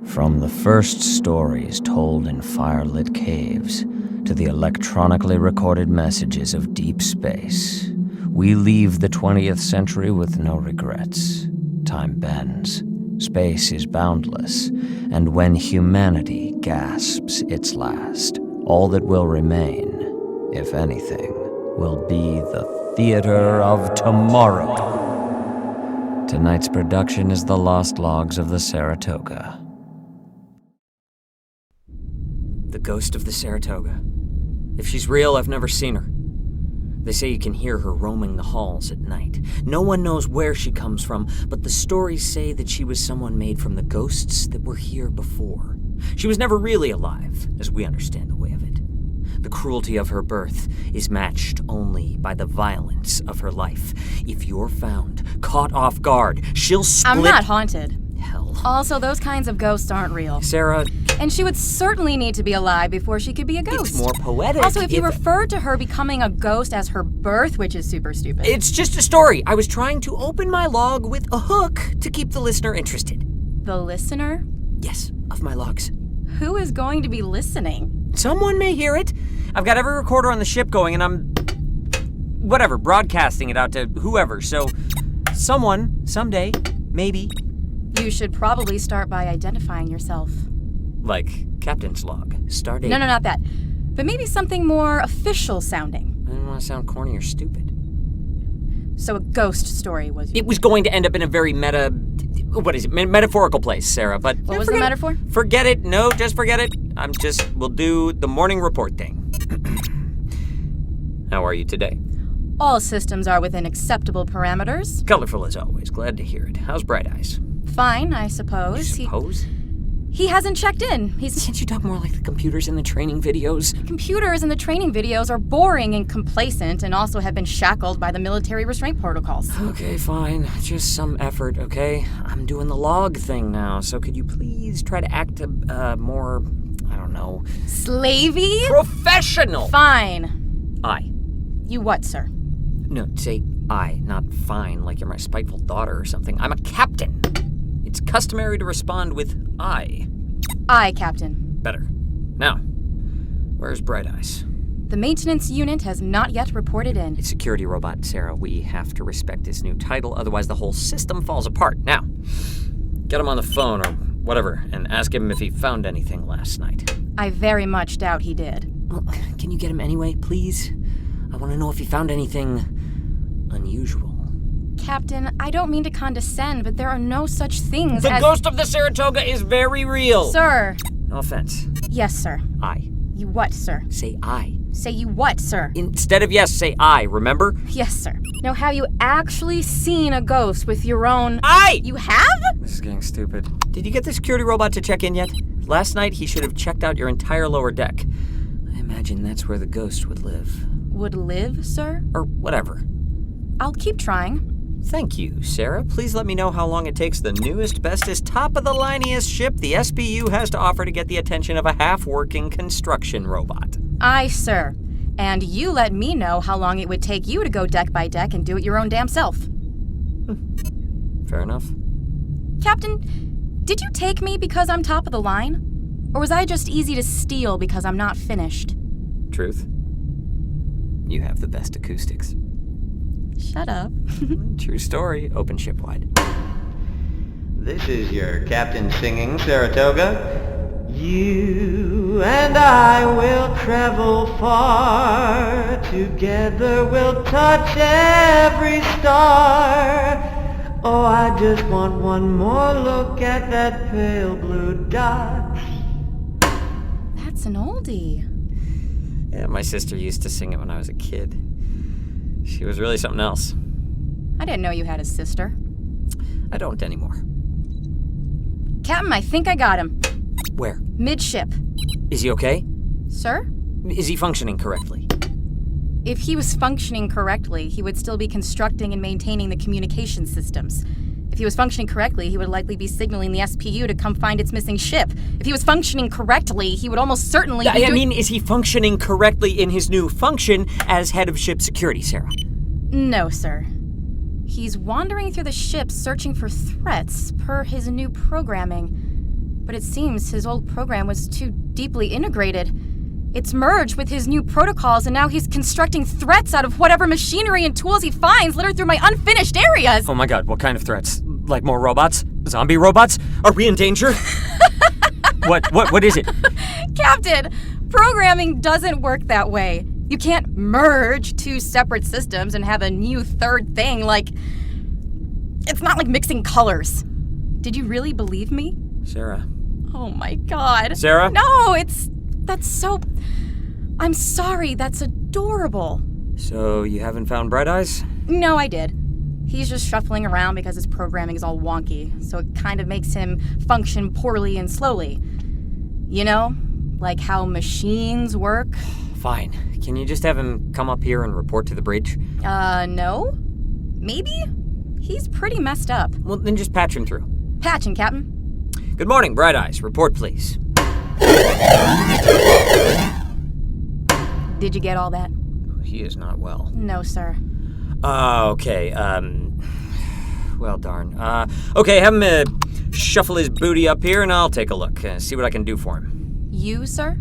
From the first stories told in firelit caves to the electronically recorded messages of deep space, we leave the 20th century with no regrets. Time bends, space is boundless, and when humanity gasps its last, all that will remain, if anything, will be the theater of tomorrow. Tonight's production is The Lost Logs of the Saratoga. The ghost of the Saratoga. If she's real, I've never seen her. They say you can hear her roaming the halls at night. No one knows where she comes from, but the stories say that she was someone made from the ghosts that were here before. She was never really alive, as we understand the way of it. The cruelty of her birth is matched only by the violence of her life. If you're found, caught off guard, she'll split... I'm not haunted. Hell. Also, those kinds of ghosts aren't real. Sarah... And she would certainly need to be alive before she could be a ghost. It's more poetic. Also, if you referred to her becoming a ghost as her birth, which is super stupid. It's just a story. I was trying to open my log with a hook to keep the listener interested. The listener? Yes, of my logs. Who is going to be listening? Someone may hear it. I've got every recorder on the ship going, and I'm... broadcasting it out to whoever. So, someone, someday, maybe... You should probably start by identifying yourself. Like Captain's Log, Stardate... No, not that. But maybe something more official sounding. I didn't want to sound corny or stupid. So a ghost story was... It was going to end up in a very metaphorical place, Sarah, but... What was the metaphor? Forget it. No, just forget it. We'll do the morning report thing. How are you today? All systems are within acceptable parameters. Colorful as always. Glad to hear it. How's Bright Eyes? Fine, I suppose. You suppose? He hasn't checked in. Can't you talk more like the computers in the training videos? Computers in the training videos are boring and complacent and also have been shackled by the military restraint protocols. Okay, fine. Just some effort, okay? I'm doing the log thing now, so could you please try to act more, I don't know... Slavey? Professional! Fine. I. You what, sir? No, say I, not fine, like you're my spiteful daughter or something. I'm a captain. It's customary to respond with I. Aye, Captain. Better. Now, where's Bright Eyes? The maintenance unit has not yet reported in. It's security robot, Sarah. We have to respect his new title, otherwise the whole system falls apart. Now, get him on the phone or whatever, and ask him if he found anything last night. I very much doubt he did. Well, can you get him anyway, please? I want to know if he found anything unusual. Captain, I don't mean to condescend, but there are no such things as... The ghost of the Saratoga is very real! Sir! No offense. Yes, sir. I. You what, sir? Say I. Say you what, sir? Instead of yes, say I, remember? Yes, sir. Now, have you actually seen a ghost with your own... I! You have? This is getting stupid. Did you get the security robot to check in yet? Last night, he should have checked out your entire lower deck. I imagine that's where the ghost would live. Would live, sir? Or whatever. I'll keep trying. Thank you, Sarah. Please let me know how long it takes the newest, bestest, top-of-the-lineiest ship the SBU has to offer to get the attention of a half-working construction robot. Aye, sir. And you let me know how long it would take you to go deck by deck and do it your own damn self. Fair enough. Captain, did you take me because I'm top of the line? Or was I just easy to steal because I'm not finished? Truth. You have the best acoustics. Shut up. True story. Open ship wide. This is your captain singing, Saratoga. You and I will travel far. Together we'll touch every star. Oh, I just want one more look at that pale blue dot. That's an oldie. Yeah, my sister used to sing it when I was a kid. She was really something else. I didn't know you had a sister. I don't anymore. Captain, I think I got him. Where? Midship. Is he okay? Sir? Is he functioning correctly? If he was functioning correctly, he would still be constructing and maintaining the communication systems. If he was functioning correctly, he would likely be signaling the SPU to come find its missing ship. If he was functioning correctly, he would almost certainly be is he functioning correctly in his new function as head of ship security, Sarah? No, sir. He's wandering through the ship searching for threats per his new programming. But it seems his old program was too deeply integrated. It's merged with his new protocols, and now he's constructing threats out of whatever machinery and tools he finds littered through my unfinished areas. Oh my god, what kind of threats? Like more robots? Zombie robots? Are we in danger? What is it? Captain, programming doesn't work that way. You can't merge two separate systems and have a new third thing like... It's not like mixing colors. Did you really believe me? Sarah. Oh my god. Sarah? No, that's so... I'm sorry, that's adorable. So you haven't found Bright Eyes? No, I did. He's just shuffling around because his programming is all wonky, so it kind of makes him function poorly and slowly. You know, like how machines work. Fine. Can you just have him come up here and report to the bridge? No? Maybe? He's pretty messed up. Well, then just patch him through. Patching, Captain. Good morning, Bright Eyes. Report, please. Did you get all that? He is not well. No, sir. Okay, well, darn. Okay, have him shuffle his booty up here and I'll take a look. See what I can do for him. You, sir?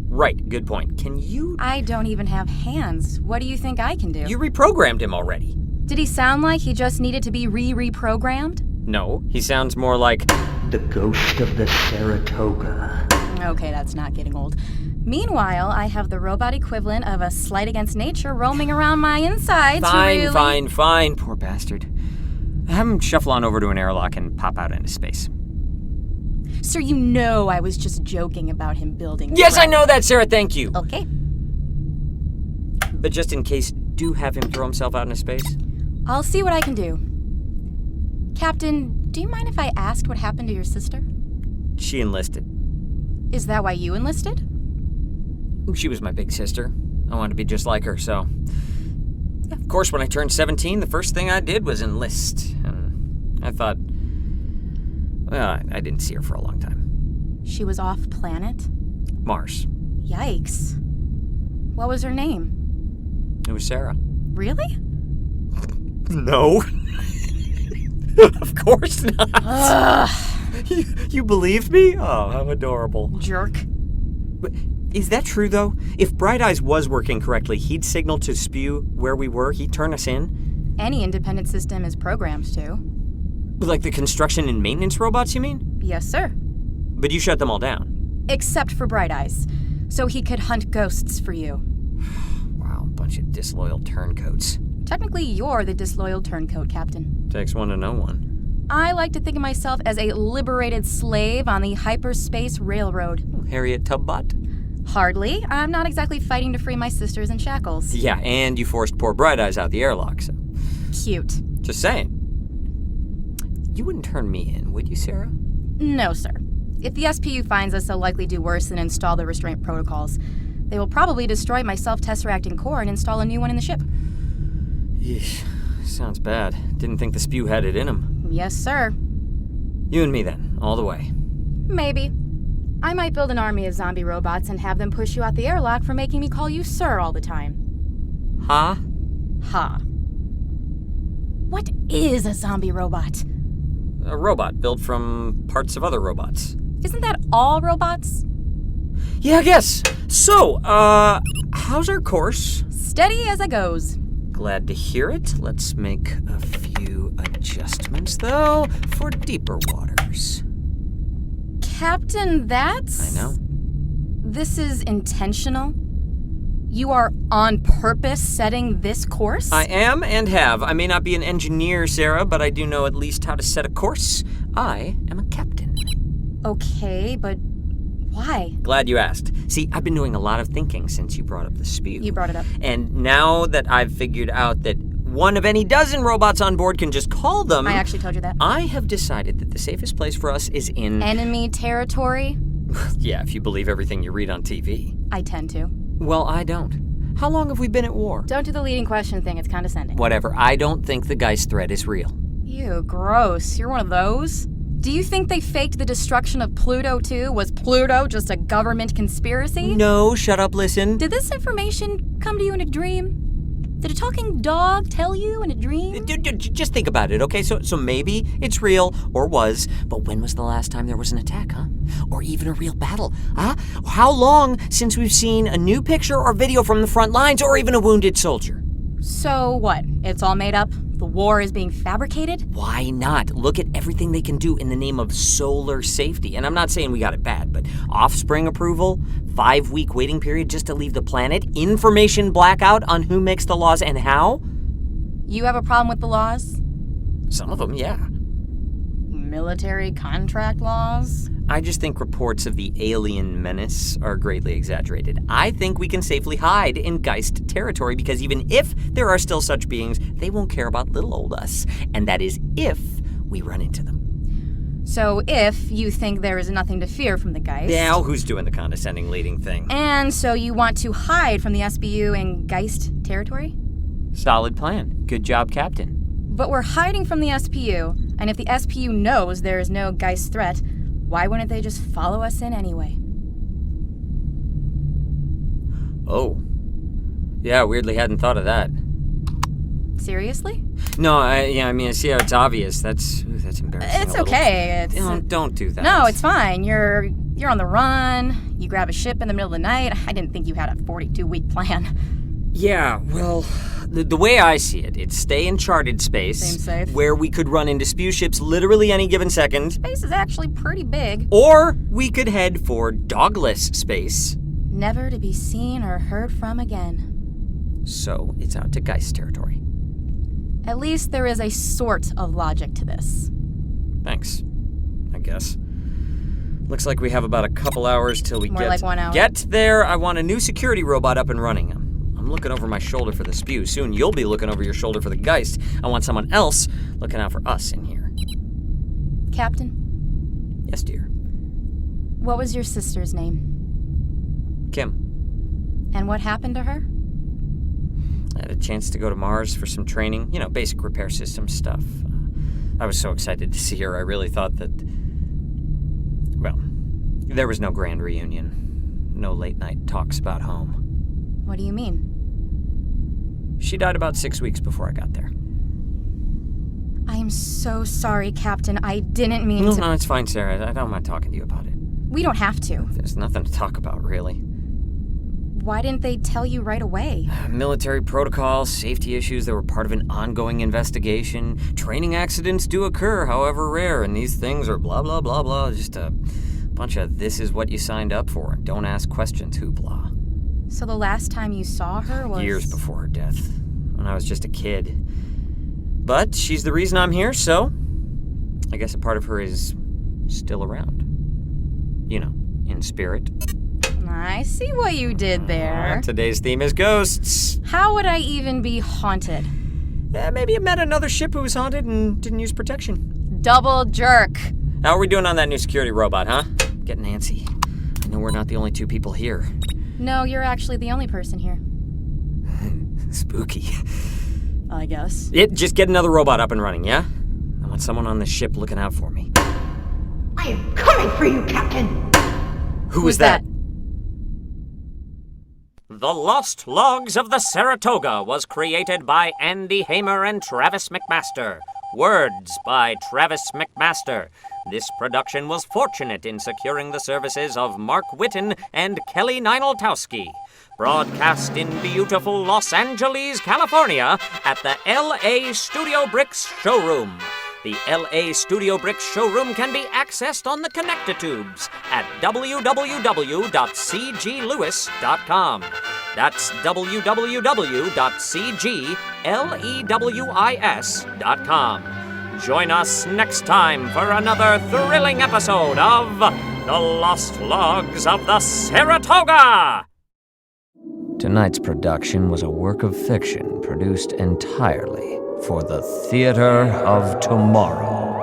Right, good point. Can you... I don't even have hands. What do you think I can do? You reprogrammed him already. Did he sound like he just needed to be reprogrammed? No, he sounds more like... The ghost of the Saratoga. Okay, that's not getting old. Meanwhile, I have the robot equivalent of a slight against nature roaming around my insides. Fine. Poor bastard. Have him shuffle on over to an airlock and pop out into space. Sir, you know I was just joking about him building... Yes, I know that, Sarah, thank you. Okay. But just in case, do have him throw himself out into space. I'll see what I can do. Captain, do you mind if I asked what happened to your sister? She enlisted. Is that why you enlisted? She was my big sister. I wanted to be just like her, so... Of course, when I turned 17, the first thing I did was enlist. And I thought... Well, I didn't see her for a long time. She was off planet? Mars. Yikes. What was her name? It was Sarah. Really? No. Of course not. Ugh. You believe me? Oh, how adorable. Jerk. But is that true, though? If Bright Eyes was working correctly, he'd signal to spew where we were. He'd turn us in. Any independent system is programmed to. Like the construction and maintenance robots, you mean? Yes, sir. But you shut them all down. Except for Bright Eyes, so he could hunt ghosts for you. Wow, bunch of disloyal turncoats. Technically, you're the disloyal turncoat, Captain. Takes one to know one. I like to think of myself as a liberated slave on the hyperspace railroad. Harriet Tubbot? Hardly. I'm not exactly fighting to free my sisters in shackles. Yeah, and you forced poor Bright Eyes out the airlock, so... Cute. Just saying. You wouldn't turn me in, would you, Sarah? No, sir. If the SPU finds us, they'll likely do worse than install the restraint protocols. They will probably destroy my self-tesseracting core and install a new one in the ship. Yeesh. Sounds bad. Didn't think the spew had it in him. Yes, sir. You and me, then. All the way. Maybe. I might build an army of zombie robots and have them push you out the airlock for making me call you sir all the time. Huh? Ha. What is a zombie robot? A robot built from parts of other robots. Isn't that all robots? Yeah, I guess. So, how's our course? Steady as it goes. Glad to hear it. Let's make a few adjustments, though, for deeper waters. Captain, that's... I know. This is intentional? You are on purpose setting this course? I am and have. I may not be an engineer, Sarah, but I do know at least how to set a course. I am a captain. Okay, but why? Glad you asked. See, I've been doing a lot of thinking since you brought up the spew. You brought it up. And now that I've figured out that one of any dozen robots on board can just call them... I actually told you that. I have decided that the safest place for us is in... Enemy territory? Yeah, if you believe everything you read on TV. I tend to. Well, I don't. How long have we been at war? Don't do the leading question thing, it's condescending. Whatever, I don't think the Geist threat is real. Ew, gross. You're one of those? Do you think they faked the destruction of Pluto too? Was Pluto just a government conspiracy? No, shut up, listen. Did this information come to you in a dream? Did a talking dog tell you in a dream? Just think about it, okay? So maybe it's real, or was, but when was the last time there was an attack, huh? Or even a real battle, huh? How long since we've seen a new picture or video from the front lines, or even a wounded soldier? So what? It's all made up? The war is being fabricated? Why not? Look at everything they can do in the name of solar safety. And I'm not saying we got it bad, but offspring approval, 5-week waiting period just to leave the planet, information blackout on who makes the laws and how. You have a problem with the laws? Some of them, yeah. Military contract laws? I just think reports of the alien menace are greatly exaggerated. I think we can safely hide in Geist territory because even if there are still such beings, they won't care about little old us. And that is if we run into them. So if you think there is nothing to fear from the Geist... Now who's doing the condescending leading thing? And so you want to hide from the SBU in Geist territory? Solid plan. Good job, Captain. But we're hiding from the SPU, and if the SPU knows there is no Geist threat, why wouldn't they just follow us in anyway? Oh. Yeah, weirdly hadn't thought of that. Seriously? No, I mean, I see how it's obvious. That's embarrassing. It's okay. Don't do that. No, it's fine. You're on the run. You grab a ship in the middle of the night. I didn't think you had a 42-week plan. Yeah, well, the way I see it, it's stay in charted space. Seems safe. Where we could run into SPU ships literally any given second. Space is actually pretty big. Or we could head for dogless space. Never to be seen or heard from again. So it's out to Geist territory. At least there is a sort of logic to this. Thanks, I guess. Looks like we have about a couple hours till we More like 1 hour. Get there. I want a new security robot up and running. I'm looking over my shoulder for the SPU. Soon you'll be looking over your shoulder for the Geist. I want someone else looking out for us in here. Captain? Yes, dear. What was your sister's name? Kim. And what happened to her? I had a chance to go to Mars for some training. You know, basic repair system stuff. I was so excited to see her. I really thought that... Well, there was no grand reunion. No late-night talks about home. What do you mean? She died about 6 weeks before I got there. I am so sorry, Captain. I didn't mean to... No, it's fine, Sarah. I don't mind talking to you about it. We don't have to. There's nothing to talk about, really. Why didn't they tell you right away? Military protocols, safety issues that were part of an ongoing investigation. Training accidents do occur, however rare, and these things are blah, blah, blah, blah. Just a bunch of this is what you signed up for and don't ask questions hoopla. So the last time you saw her was... Years before her death, when I was just a kid. But she's the reason I'm here, so I guess a part of her is still around. You know, in spirit. I see what you did there. Today's theme is ghosts. How would I even be haunted? Maybe you met another ship who was haunted and didn't use protection. Double jerk. How are we doing on that new security robot, huh? Getting antsy. I know we're not the only two people here. No, you're actually the only person here. Spooky. I guess. Just get another robot up and running, yeah? I want someone on the ship looking out for me. I am coming for you, Captain! Who was that? The Lost Logs of the Saratoga was created by Andy Hamer and Travis McMaster. Words by Travis McMaster. This production was fortunate in securing the services of Mark Whitten and Kelly Nineltowski. Broadcast in beautiful Los Angeles, California at the LA StudioBricks showroom. The LA StudioBricks showroom can be accessed on the connector tubes at www.cglewis.com. That's www.cglewis.com. Join us next time for another thrilling episode of The Lost Logs of the Saratoga! Tonight's production was a work of fiction produced entirely for the theater of tomorrow.